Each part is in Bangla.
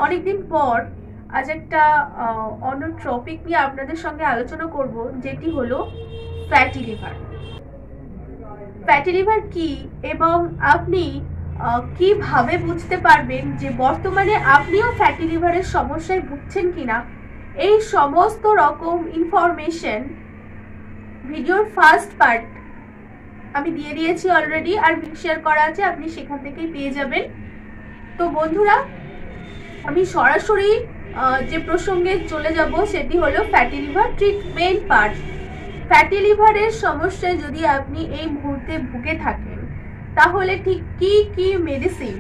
অনেকদিন পর আজ একটা অন্য টপিক নিয়ে আপনাদের সঙ্গে আলোচনা করব, যেটি হলো ফ্যাটি লিভার। ফ্যাটি লিভার কি এবং আপনি কিভাবে বুঝতে পারবেন যে বর্তমানে আপনিও ফ্যাটি লিভারের সমস্যায় ভুগছেন কিনা, এই সমস্ত রকম ইনফরমেশন ভিডিওর ফার্স্ট পার্ট আমি দিয়ে দিয়েছি অলরেডি, আর শেয়ার করা আছে, আপনি সেখান থেকেই পেয়ে যাবেন। তো বন্ধুরা, আমি সরাসরি যে প্রসঙ্গে চলে যাব সেটি হলো fatty liver treatment part. Fatty লিভারের সমস্যায় যদি আপনি এই মুহূর্তে ভুগে থাকেন, তাহলে ঠিক কি কি মেডিসিন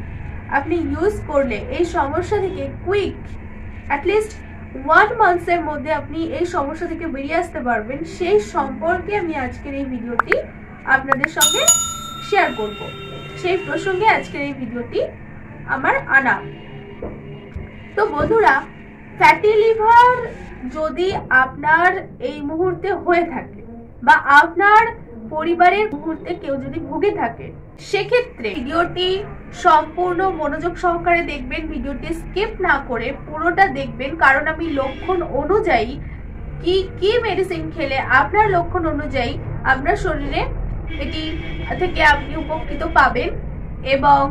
আপনি ইউজ করলে এই সমস্যা থেকে কুইক অ্যাটলিস্ট 1 মান্থের মধ্যে আপনি এই সমস্যা থেকে বেরিয়ে আসতে পারবেন, সেই সম্পর্কে আমি আজকের এই ভিডিওটি আপনাদের সঙ্গে শেয়ার করব। সেই প্রসঙ্গে আজকের এই ভিডিওটি আমার আনা। তো বন্ধুরা, ফ্যাটি লিভার যদি আপনার এই মুহূর্তে হয়ে থাকে বা আপনার পরিবারের মুহূর্তে কেউ যদি ভুগে থাকে, সেক্ষেত্রে ভিডিওটি সম্পূর্ণ মনোযোগ সহকারে দেখবেন, ভিডিওটি স্কিপ না করে পুরোটা দেখবেন, কারণ আমি লক্ষণ অনুযায়ী কি কি মেডিসিন খেলে আপনার লক্ষণ অনুযায়ী আপনার শরীরে এটি থেকে আপনি উপকৃত পাবেন এবং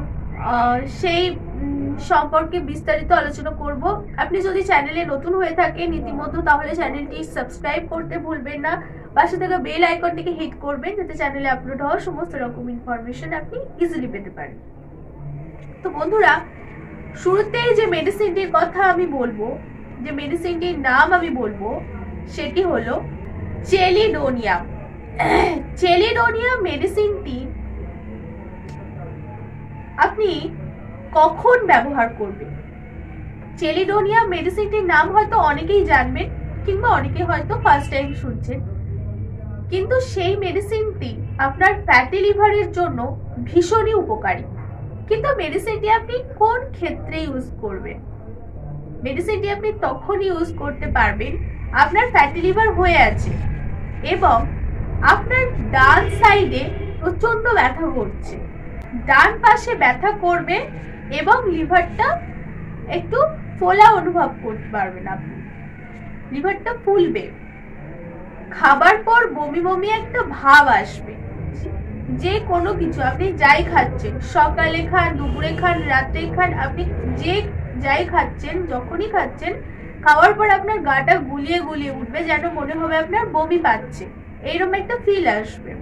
সেই সম্পর্কে বিস্তারিত আলোচনা করব। আপনি যদি চ্যানেলে নতুন হয়ে থাকেন ইতিমধ্যে, তাহলে চ্যানেলটি সাবস্ক্রাইব করতে ভুলবেন না, পাশে থাকা বেল আইকনটিকে হিট করবেন, যাতে চ্যানেলে আপলোড হওয়া সমস্ত রকম ইনফরমেশন আপনি ইজিলি পেতে পারেন। তো বন্ধুরা, শুরুতেই যে মেডিসিনটির কথা আমি বলবো, যে মেডিসিনটির নাম আমি বলবো, সেটি হলো চেলিডোনিয়াম। চেলিডোনিয়াম মেডিসিনটি আপনি কখন ব্যবহার করবেন? চেলিডোনিয়াম মেডিসিনটির নাম হয়তো অনেকেই জানবেন, কিংবা অনেকে হয়তো ফার্স্ট টাইম শুনছেন, কিন্তু সেই মেডিসিনটি আপনার ফ্যাটি লিভারের জন্য ভীষণই উপকারী। কিন্তু মেডিসিনটি আপনি কোন ক্ষেত্রে ইউজ করবেন? মেডিসিনটি আপনি তখন ইউজ করতে পারবেন আপনার ফ্যাটি লিভার হয়ে আছে এবং আপনার ডান সাইডে প্রচন্ড ব্যথা করছে, ডান পাশে ব্যথা করবে এবং লিভারটা একটু ফোলা অনুভব করতে পারবেন, আপনি লিভারটা ফুলবে, খাবার পর বমি বমি একটা ভাব আসবে। যে কোনো কিছু আপনি যাই খাচ্ছেন, সকালে খান, দুপুরে খান, রাতে খান, আপনি যে যাই খাচ্ছেন, যখনই খাচ্ছেন, খাওয়ার পর আপনার গাটা গুলিয়ে গুলিয়ে উঠবে, যেন মনে হবে আপনার বমি পাচ্ছে, এইরকম একটা ফিল আসবে।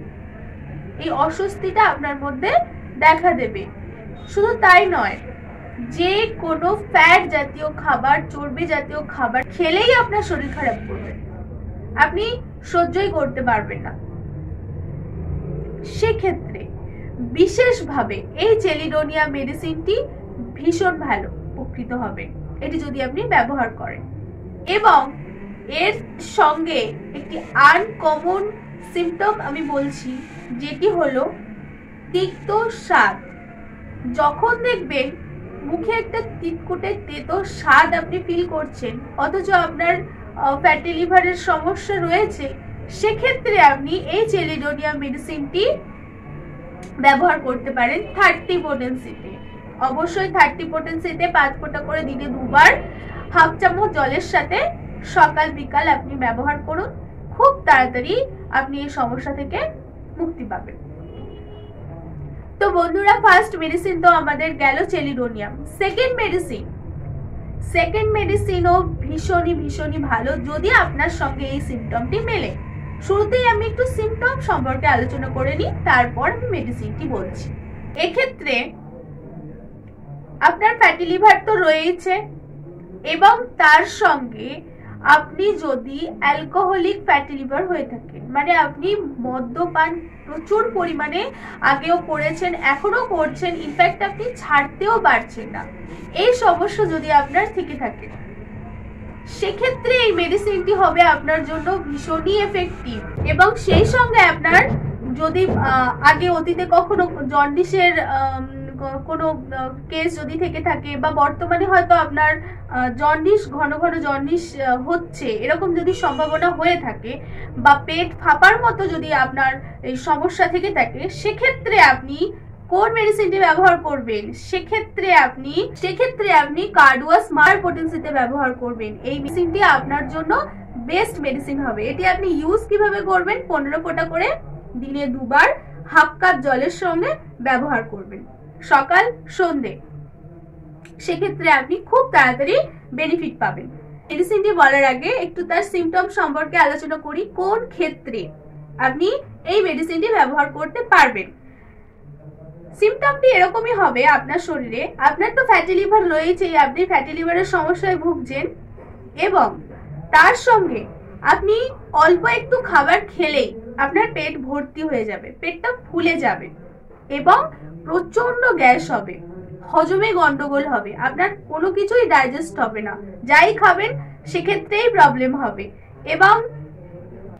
এই অস্বস্তিটা আপনার মধ্যে দেখা দেবে। শুধু তাই নয়, যে কোনো ফ্যাট জাতীয় খাবার, চর্বি জাতীয় খাবার খেলেই আপনার শরীর খারাপ করবে, আপনি সহ্যই করতে পারবেন না। সেক্ষেত্রে বিশেষভাবে এই চেলিডোনিয়াম মেডিসিনটি ভীষণ ভালো উপকৃত হবে এটি যদি আপনি ব্যবহার করেন। এবং এর সঙ্গে একটি আনকমন সিমটম আমি বলছি, যেটি হলো তিক্ত স্বাদ। যখন দেখবেন মুখে একটা তিতকুটে তেতো স্বাদ আপনি ফিল করছেন, অথচ আপনার ফ্যাটি লিভারের সমস্যা রয়েছে, সেক্ষেত্রে আপনি এই চেলিডোনিয়াম মেডিসিনটি ব্যবহার করতে পারেন 30 পোটেন্সিতে। অবশ্যই 30 পোটেন্সিতে 5 ফোঁটা করে দিনে 2 বার, হাফ চামচ জলের সাথে সকাল বিকাল আপনি ব্যবহার করুন। খুব তাড়াতাড়ি আপনি এই সমস্যা থেকে মুক্তি পাবেন। তো বন্ধুরা, ফার্স্ট মেডিসিন তো আমাদের গেল চেলিডোনিয়াম। সেকেন্ড মেডিসিনও ভীষণই ভালো যদি আপনার সঙ্গে এই সিমটমটি মেলে। শুরুতেই আমি একটু সিমটম সম্পর্কে আলোচনা করে নিই, তারপর আমি মেডিসিনটি বলছি। এক্ষেত্রে আপনার ফ্যাটি লিভার তো রয়েছে এবং তার সঙ্গে আপনি যদি অ্যালকোহলিক ফ্যাটি লিভার হয়ে থাকেন, মানে আপনি মদ্যপান প্রচুর পরিমাণে আগেও করেছেন, এখনো করছেন, ইনফ্যাক্ট আপনি ছাড়তেও পারছেন না, এই সমস্যা যদি আপনার থেকে থাকে, সেক্ষেত্রে এই মেডিসিনটি হবে আপনার জন্য ভীষণই এফেক্টিভ। এবং সেই সঙ্গে আপনার যদি আগে অতীতে কখনো জন্ডিসের কোনো কেস যদি থেকে থাকে, বা বর্তমানে হয়তো আপনার জন্ডিস ঘন ঘন জন্ডিস হচ্ছে, এরকম যদি সম্ভাবনা হয়ে থাকে, বা পেট ফাঁপার মতো যদি আপনার এই সমস্যা থেকে থাকে, সেক্ষেত্রে আপনি কোন মেডিসিনটি ব্যবহার করবেন, সেক্ষেত্রে আপনি কার্ডুয়া স্মার্ট পোটেন্সিতে ব্যবহার করবেন। এই মেডিসিনটি আপনার জন্য বেস্ট মেডিসিন হবে। এটি আপনি ইউজ কিভাবে করবেন, 15 ফোঁটা করে দিনে 2 বার হাফ কাপ জলের সঙ্গে ব্যবহার করবেন, সকাল সন্ধে। সেক্ষেত্রে আপনি খুব তাড়াতাড়ি বেনিফিট পাবেন। মেডিসিনটি বলার আগে একটু তার সিমটম সম্পর্কে আলোচনা করি, কোন ক্ষেত্রে আপনি এই মেডিসিনটি ব্যবহার করতে পারবেন। সিমটমটি এরকমই হবে, আপনার শরীরে আপনার তো ফ্যাটি লিভার রয়েছে, আপনি ফ্যাটি লিভারের সমস্যায় ভুগছেন এবং তার সঙ্গে আপনি অল্প একটু খাবার খেলেই আপনার পেট ভর্তি হয়ে যাবে, পেটটা ফুলে যাবে এবং প্রচন্ড গ্যাস হবে, হজমে গন্ডগোল হবে, আপনার কোনো কিছুই ডাইজেস্ট হবে না, যাই খাবেন সেক্ষেত্রেই প্রবলেম হবে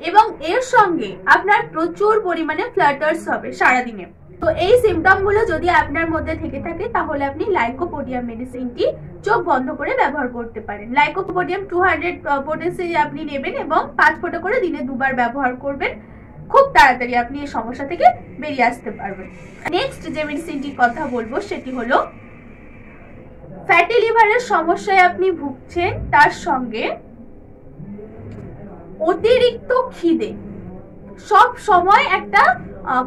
এবং এর সঙ্গে আপনার প্রচুর পরিমাণে ফ্লাটার্স হবে সারাদিনে। তো এই সিমটম গুলো যদি আপনার মধ্যে থেকে থাকে তাহলে আপনি লাইকোপোডিয়াম মেডিসিনটি চোখ বন্ধ করে ব্যবহার করতে পারেন। লাইকোপোডিয়াম 200 পোটেন্সি আপনি নেবেন এবং 5 ফোঁটা করে দিনে 2 বার ব্যবহার করবেন। খুব তাড়াতাড়ি আপনি এই সমস্যা থেকে বেরিয়ে আসতে পারবেন। নেক্সট যে মেডিসিনটির কথা বলবো সেটি হলো ফ্যাটি লিভারের সমস্যায় আপনি ভুগছেন, তার সঙ্গে অতিরিক্ত খিদে, সব সময় একটা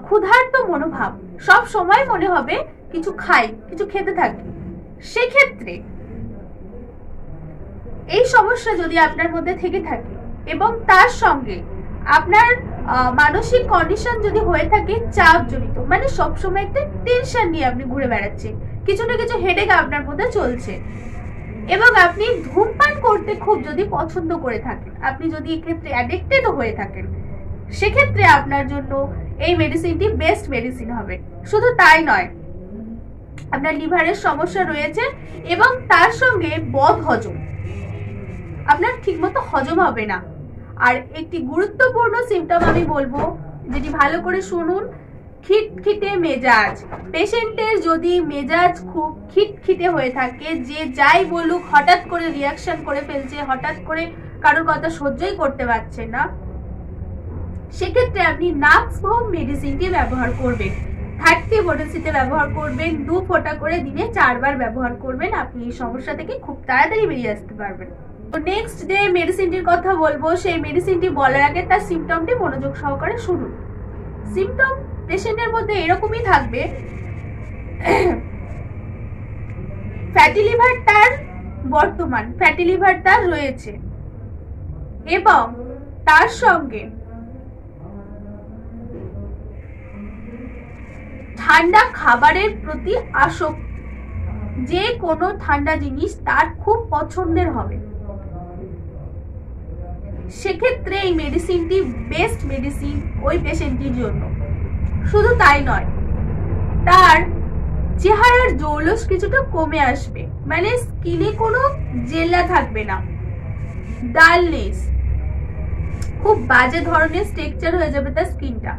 ক্ষুধার্ত মনোভাব, সব সময় মনে হবে কিছু খাই, কিছু খেতে থাকি। সেক্ষেত্রে এই সমস্যা যদি আপনার মধ্যে থেকে থাকে এবং তার সঙ্গে আপনার মানসিক কন্ডিশন যদি হয়ে থাকে চাপ জনিত, মানে সবসময় একটা টেনশন নিয়ে আপনি ঘুরে বেড়াচ্ছেন, কিছু না কিছু হেডেক আপনার মধ্যে চলছে এবং আপনি ধূমপান করতে খুব যদি পছন্দ করে থাকেন, আপনি যদি এক্ষেত্রে অ্যাডিক্টেড হয়ে থাকেন, সেক্ষেত্রে আপনার জন্য এই মেডিসিনটি বেস্ট মেডিসিন হবে। শুধু তাই নয়, আপনার লিভারের সমস্যা রয়েছে এবং তার সঙ্গে বদ হজম, আপনার ঠিকমতো হজম হবে না। আর একটি গুরুত্বপূর্ণ সিমটম আমি বলবো, যেটি ভালো করে শুনুন, খিটখিটে মেজাজ। পেশেন্টের যদি মেজাজ খুব খিটখিটে হয়ে থাকে, যে যাই বলুক হঠাৎ করে রিয়াকশন করে ফেলছে, হঠাৎ করে কারোর কথা সহ্যই করতে পারছে না, সেক্ষেত্রে আপনি নাক্সভোম মেডিসিনটি ব্যবহার করবেন। 30 পোটেন্সিতে ব্যবহার করবেন, 2 ফোঁটা করে দিনে 4 বার ব্যবহার করবেন। আপনি এই সমস্যা থেকে খুব তাড়াতাড়ি বেরিয়ে আসতে পারবেন। তো নেক্সট যে মেডিসিনটির কথা বলবো, সেই মেডিসিনটি বলার আগে তার সিমটমটি মনোযোগ সহকারে শুনুন। সিমটম পেশেন্টের মধ্যে এরকমই থাকবে, ফ্যাটি লিভার তার রয়েছে এবং তার সঙ্গে ঠান্ডা খাবারের প্রতি আসক্তি, যে কোনো ঠান্ডা জিনিস তার খুব পছন্দের হবে। সেক্ষেত্রে এই মেডিসিনটি বেস্ট মেডিসিন ওই পেশেন্টটির জন্য। শুধু তাই নয়, তার চেহারার জৌলস কিছুটা কমে আসবে, মানে স্কিনে কোনো জেল্লা থাকবে না, ডালনেস, খুব বাজে ধরনের স্ট্রাকচার হয়ে যাবে তার স্কিনটা।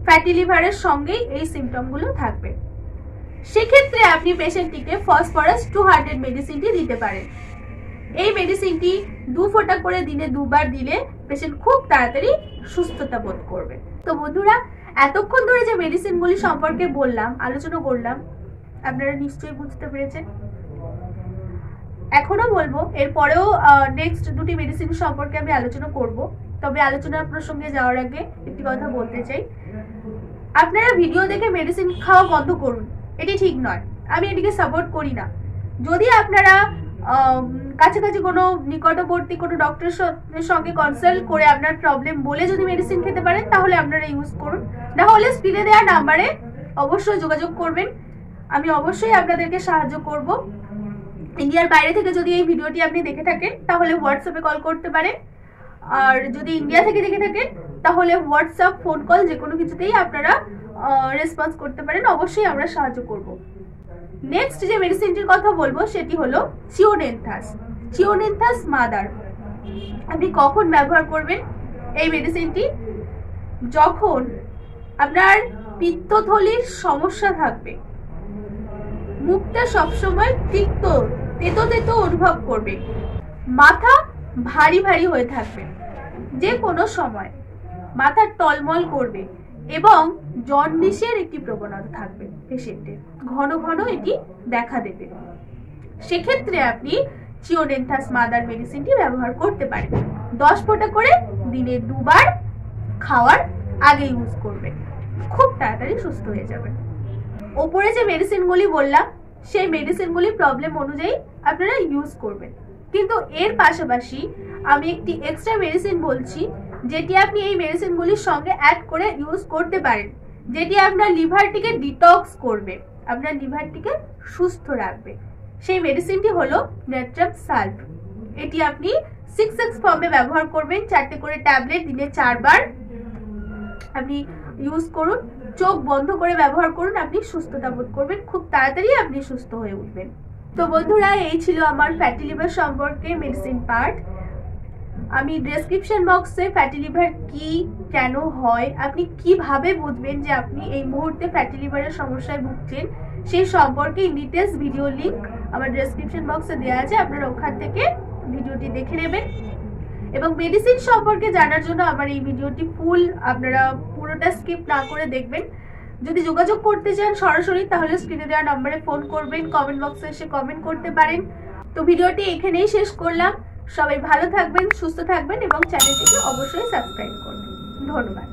ফ্যাটি লিভারের সঙ্গেই এই সিমটম গুলো থাকবে। সেক্ষেত্রে আপনি পেশেন্টটিকে ফসফরাস 200 মেডিসিনটি দিতে পারেন। এই মেডিসিনটি 2 ফোঁটা করে দিনে 2 বার দিলে পেশেন্ট খুব তাড়াতাড়ি সুস্থতা বোধ করবে। তো বন্ধুরা, এতক্ষণ ধরে যে মেডিসিনগুলি সম্পর্কে আলোচনা করলাম, আপনারা নিশ্চয়ই বুঝতে পেরেছেন। এখনো বলবো, এরপরেও নেক্সট 2টি মেডিসিন সম্পর্কে আমি আলোচনা করব। তবে আলোচনার প্রসঙ্গে যাওয়ার আগে একটি কথা বলতে চাই, আপনারা ভিডিও দেখে মেডিসিন খাওয়া বন্ধ করুন, এটি ঠিক নয়, আমি এটিকে সাপোর্ট করি না। যদি আপনারা কাছাকাছি কোনো নিকটবর্তী কোনো ডক্টরের সঙ্গে কনসাল্ট করে আপনার প্রবলেম বলে যদি মেডিসিন খেতে পারেন, তাহলে আপনারা ইউজ করুন। না হলে স্ক্রিনে দেওয়া নাম্বারে অবশ্যই যোগাযোগ করবেন, আমি অবশ্যই আপনাদেরকে সাহায্য করব। ইন্ডিয়ার বাইরে থেকে যদি এই ভিডিওটি আপনি দেখে থাকেন তাহলে হোয়াটসঅ্যাপে কল করতে পারেন, আর যদি ইন্ডিয়া থেকে দেখে থাকেন তাহলে হোয়াটসঅ্যাপ, ফোন কল যে কোনো কিছুতেই আপনারা রেসপন্স করতে পারেন, অবশ্যই আমরা সাহায্য করব। নেক্সট যে মেডিসিনটির কথা বলবো সেটি হলো চিওনেন্থাস মাদার। আপনি কখন ব্যবহার করবেন এই মেডিসিনটি? যখন আপনার পিত্তথলির সমস্যা থাকবে, মুখটা সবসময় তেতো অনুভব করবে, মাথা ভারী ভারী হয়ে থাকবে, যে কোনো সময় মাথা টলমল করবে এবং জন্ডিসের একটি প্রবণতা থাকবে পেশেন্টের, ঘন ঘন এটি দেখা দেবে। সেক্ষেত্রে আপনি চিওডেন্থাস মাদার মেডিসিনটি ব্যবহার করতে পারেন। 10 ফোঁটা করে দিনে 2 বার খাওয়ার আগে ইউজ করবেন, খুব তাড়াতাড়ি সুস্থ হয়ে যাবেন। ওপরে যে মেডিসিনগুলি বললাম সেই মেডিসিনগুলি প্রবলেম অনুযায়ী আপনারা ইউজ করবেন, কিন্তু এর পাশাপাশি আমি একটি এক্সট্রা মেডিসিন বলছি যেটি আপনি এই মেডিসিনগুলির সঙ্গে অ্যাড করে ইউজ করতে পারেন, যেটি আপনার লিভারটিকে ডিটক্স করবে, আপনার লিভারটিকে সুস্থ রাখবে। সেই মেডিসিনটি হলো নেট্রাপ সাল্ফ। এটি আপনি 6x ফর্মে ব্যবহার করবেন, 4টে করে ট্যাবলেট দিনে 4 বার আপনি ইউজ করুন। চোখ বন্ধ করে ব্যবহার করুন, আপনি সুস্থতা বোধ করবেন, খুব তাড়াতাড়ি আপনি সুস্থ হয়ে উঠবেন। তো বন্ধুরা, এই ছিল আমার ফ্যাটি লিভার সম্পর্কে মেডিসিন পার্ট। আমি ডেসক্রিপশন বক্সে ফ্যাটি লিভার কি, কেন হয়, আপনি কিভাবে বুঝবেন যে আপনি এই মুহূর্তে ফ্যাটি লিভারের সমস্যায় ভুগছেন, সেই সম্পর্কে ডিটেলস ভিডিও লিংক আমার ডেসক্রিপশন বক্সে দেওয়া আছে, আপনারা ওখান থেকে ভিডিওটি দেখে নেবেন। এবং মেডিসিন সম্পর্কে জানার জন্য আমার এই ভিডিওটি ফুল আপনারা পুরোটা স্কিপ না করে দেখবেন। যদি যোগাযোগ করতে চান সরাসরি, তাহলে স্ক্রিনে দেওয়া নম্বরে ফোন করবেন, কমেন্ট বক্সে এসে কমেন্ট করতে পারেন। তো ভিডিওটি এখানেই শেষ করলাম। সবাই ভালো থাকবেন, সুস্থ থাকবেন এবং চ্যানেলটিকে অবশ্যই সাবস্ক্রাইব করবেন। ধন্যবাদ।